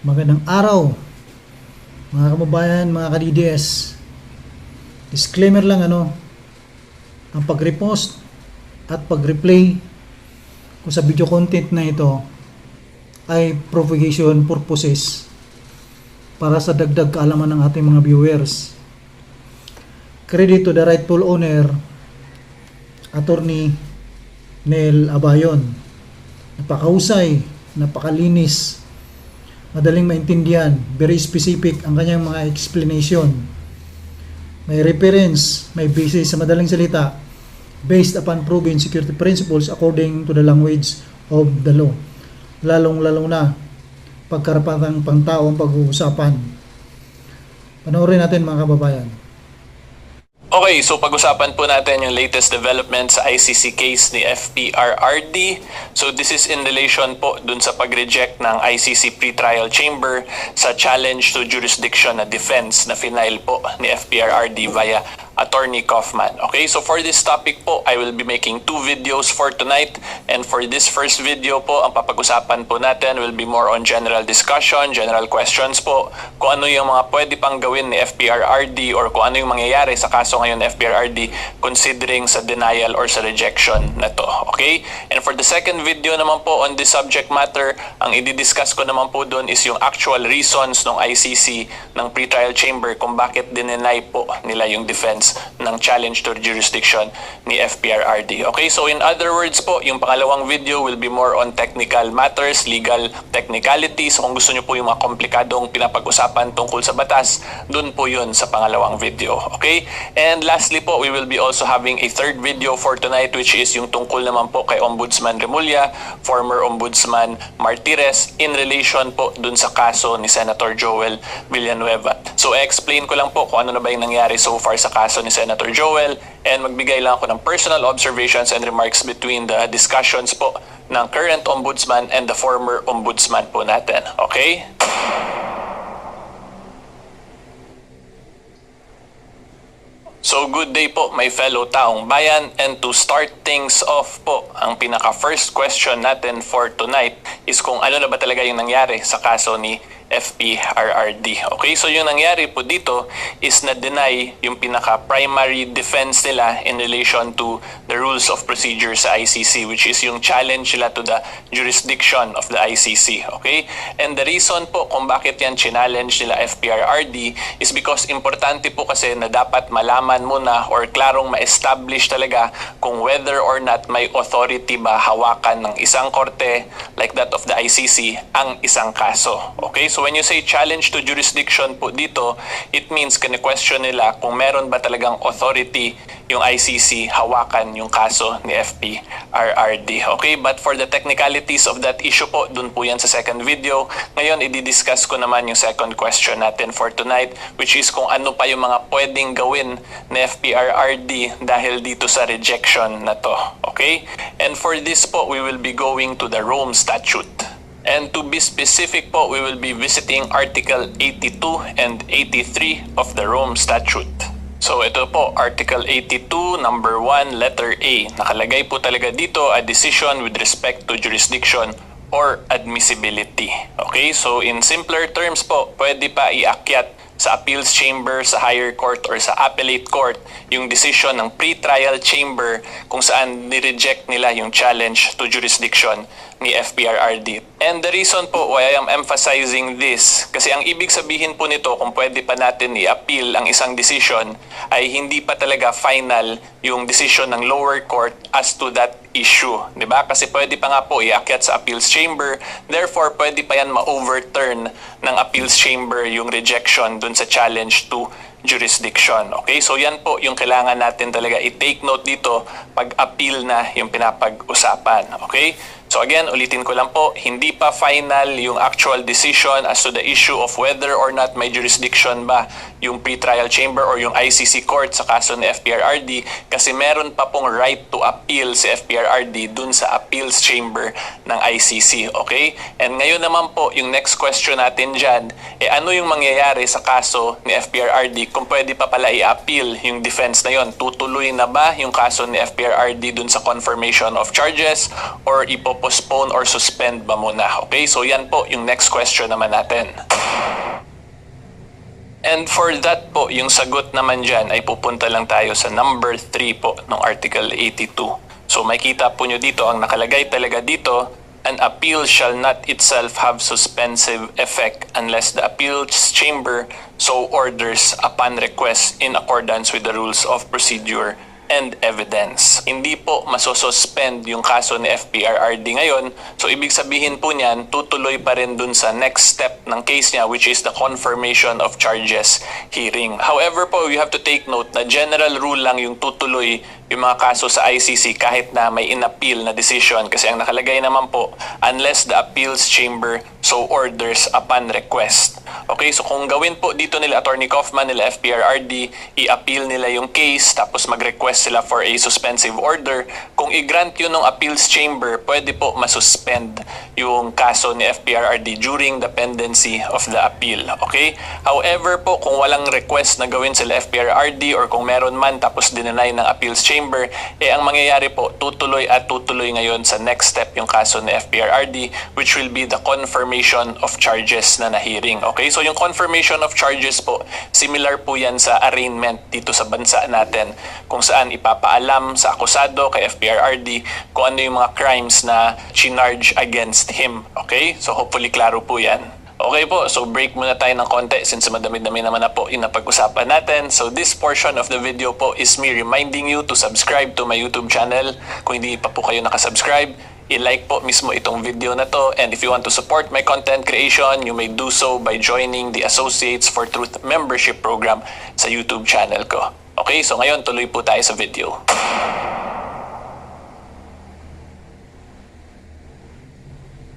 Magandang araw, mga kababayan, mga ka-DDS. Disclaimer lang ang pag-repost at pag-replay kung sa video content na ito ay propagation purposes para sa dagdag kaalaman ng ating mga viewers. Credit to the rightful owner, Attorney Nel Abayon. Napakahusay, napakalinis, madaling maintindihan, very specific ang kanyang mga explanation. May reference, may basis sa madaling salita, based upon proven security principles according to the language of the law. Lalong-lalo na pagkarapatang pangtao ang pag-uusapan. Panoorin natin, mga kababayan. Okay, so pag-usapan po natin yung latest development sa ICC case ni Fprrd. So this is in relation po dun sa pag-reject ng ICC pretrial chamber sa challenge to jurisdiction na defense na final po ni Fprrd via Attorney Kaufman. Okay, so for this topic po, I will be making 2 videos for tonight. And for this first video po, ang papag-usapan po natin will be more on general discussion, general questions po. Kung ano yung mga pwede pang gawin ni Fprrd or kung ano yung mangyayari sa kaso ngayon ni Fprrd considering sa denial or sa rejection na to. Okay? And for the second video naman po on this subject matter, ang i-discuss ko naman po doon is yung actual reasons ng ICC ng pretrial chamber kung bakit dinenay po nila yung defense ng challenge to jurisdiction ni Fprrd. Okay, so in other words po, yung pangalawang video will be more on technical matters, legal technicalities. So kung gusto nyo po yung mga komplikadong pinapag-usapan tungkol sa batas, dun po yun sa pangalawang video. Okay, and lastly po, we will be also having a third video for tonight, which is yung tungkol naman po kay Ombudsman Remulla, former Ombudsman Martires, in relation po dun sa kaso ni Senator Joel Villanueva. So explain ko lang po kung ano na ba yung nangyari so far sa kaso ni Senator Joel, and magbigay lang ako ng personal observations and remarks between the discussions po ng current ombudsman and the former ombudsman po natin. Okay? So good day po my fellow taong bayan, and to start things off po, ang pinaka first question natin for tonight is kung ano na ba talaga yung nangyari sa kaso ni Fprrd. Okay, so yung nangyari po dito is na-deny yung pinaka-primary defense nila in relation to the rules of procedure sa ICC, which is yung challenge nila to the jurisdiction of the ICC. Okay, and the reason po kung bakit yan challenge nila Fprrd is because importante po kasi na dapat malaman muna or klarong ma-establish talaga kung whether or not may authority ba hawakan ng isang korte like that of the ICC ang isang kaso. Okay, so when you say challenge to jurisdiction po dito, it means kini-question nila kung meron ba talagang authority yung ICC hawakan yung kaso ni Fprrd. Okay, but for the technicalities of that issue po, dun po yan sa second video. Ngayon, i-discuss ko naman yung second question natin for tonight, which is kung ano pa yung mga pwedeng gawin ni Fprrd dahil dito sa rejection na to. Okay, and for this po, we will be going to the Rome Statute. And to be specific po, we will be visiting Article 82 and 83 of the Rome Statute. So ito po, Article 82, number 1, letter A. Nakalagay po talaga dito, a decision with respect to jurisdiction or admissibility. Okay, so in simpler terms po, pwede pa iakyat sa appeals chamber, sa higher court, or sa appellate court yung decision ng pre-trial chamber kung saan nireject nila yung challenge to jurisdiction ni Fprrd. And the reason po why I am emphasizing this, kasi ang ibig sabihin po nito kung pwede pa natin i-appeal ang isang decision ay hindi pa talaga final yung decision ng lower court as to that issue, di ba? Kasi pwede pa nga po iakyat sa appeals chamber, therefore pwede pa yan ma-overturn ng appeals chamber yung rejection dun sa challenge to jurisdiction. Okay, so yan po yung kailangan natin talaga i-take note dito pag appeal na yung pinapag-usapan. Okay, so again, ulitin ko lang po, hindi pa final yung actual decision as to the issue of whether or not may jurisdiction ba yung pre-trial chamber or yung ICC court sa kaso ni Fprrd, kasi meron pa pong right to appeal si Fprrd dun sa appeals chamber ng ICC. Okay, and ngayon naman po yung next question natin dyan, ano yung mangyayari sa kaso ni Fprrd tuloy, kung pwede pa pala i-appeal yung defense na yon. Tutuloy na ba yung kaso ni FPRRD dun sa confirmation of charges or ipopostpone or suspend ba muna? Okay, so yan po yung next question naman natin. And for that po, yung sagot naman dyan ay pupunta lang tayo sa number 3 po ng Article 82. So makita po nyo dito, ang nakalagay talaga dito, an appeal shall not itself have suspensive effect unless the appeals chamber so orders upon request in accordance with the rules of procedure and evidence. Hindi po masosuspend yung kaso ni FPRRD ngayon. So ibig sabihin po niyan, tutuloy pa rin dun sa next step ng case niya, which is the confirmation of charges hearing. However po, you have to take note na general rule lang yung tutuloy yung mga kaso sa ICC kahit na may inappeal na decision, kasi ang nakalagay naman po, unless the appeals chamber so orders upon request. Okay, so kung gawin po dito nila Atty. Kaufman, nila FPRRD, i-appeal nila yung case tapos mag-request sila for a suspensive order, kung i-grant yun ng appeals chamber, pwede po masuspend yung kaso ni FPRRD during the pendency of the appeal. Okay? However po, kung walang request na gawin sila FPRRD or kung meron man tapos dinenay ng appeals chamber, ang mangyayari po, tutuloy at tutuloy ngayon sa next step yung kaso ni FPRRD, which will be the confirmation of charges na na-hearing. Okay? So yung confirmation of charges po, similar po yan sa arraignment dito sa bansa natin, kung saan ipapaalam sa akusado kay FPRRD kung ano yung mga crimes na chinarge against him. Okay? So hopefully klaro po yan. Okay po, so break muna tayo ng konti since madami-dami naman na po yung napag-usapan natin. So this portion of the video po is me reminding you to subscribe to my YouTube channel. Kung hindi pa po kayo nakasubscribe, i-like po mismo itong video na to. And if you want to support my content creation, you may do so by joining the Associates for Truth membership program sa YouTube channel ko. Okay, so ngayon tuloy po tayo sa video.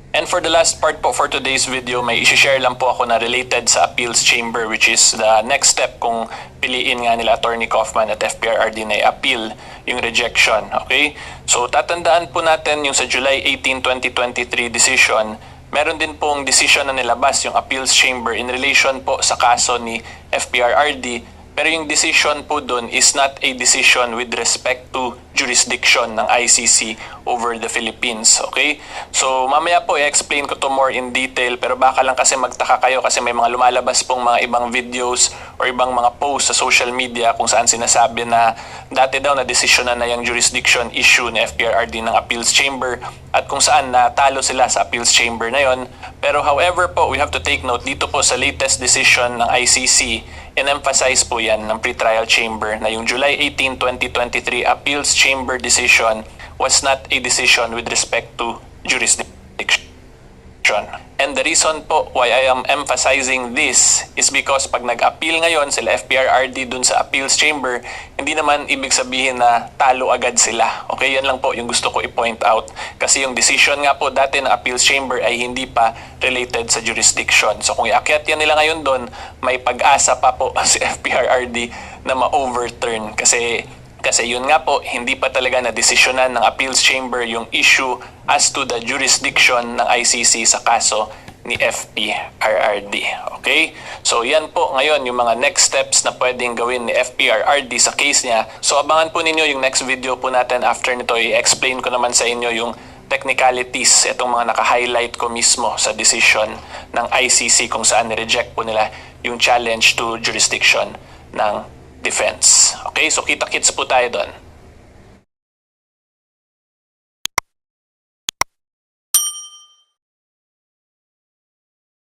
And for the last part po for today's video, may isi-share lang po ako na related sa appeals chamber, which is the next step kung piliin nga nila Atty. Kaufman at FPRRD na i-appeal yung rejection. Okay? So tatandaan po natin yung sa July 18, 2023 decision, meron din pong decision na nilabas yung appeals chamber in relation po sa kaso ni FPRRD. Pero yung decision po dun is not a decision with respect to jurisdiction ng ICC over the Philippines. Okay? So mamaya po i-explain ko to more in detail, pero baka lang kasi magtaka kayo kasi may mga lumalabas pong mga ibang videos or ibang mga posts sa social media kung saan sinasabi na dati daw na desisyonan na yung jurisdiction issue ni FPRRD ng appeals chamber at kung saan natalo sila sa appeals chamber na yon. Pero however po, we have to take note dito po sa latest decision ng ICC, in-emphasize po yan ng pretrial chamber na yung July 18, 2023 appeals chamber decision was not a decision with respect to jurisdiction. And the reason po why I am emphasizing this is because pag nag-appeal ngayon sila FPRRD dun sa appeals chamber, hindi naman ibig sabihin na talo agad sila. Okay, yan lang po yung gusto ko i-point out. Kasi yung decision nga po dati ng appeals chamber ay hindi pa related sa jurisdiction. So kung iakyat yan nila ngayon dun, may pag-asa pa po si FPRRD na ma-overturn. Kasi yun nga po, hindi pa talaga na-desisyonan ng appeals chamber yung issue as to the jurisdiction ng ICC sa kaso ni FPRRD. Okay? So yan po ngayon yung mga next steps na pwedeng gawin ni FPRRD sa case niya. So abangan po ninyo yung next video po natin after nito. I-explain ko naman sa inyo yung technicalities, itong mga naka-highlight ko mismo sa decision ng ICC kung saan ni-reject po nila yung challenge to jurisdiction ng defense. Okay, so kita-kits po tayo doon.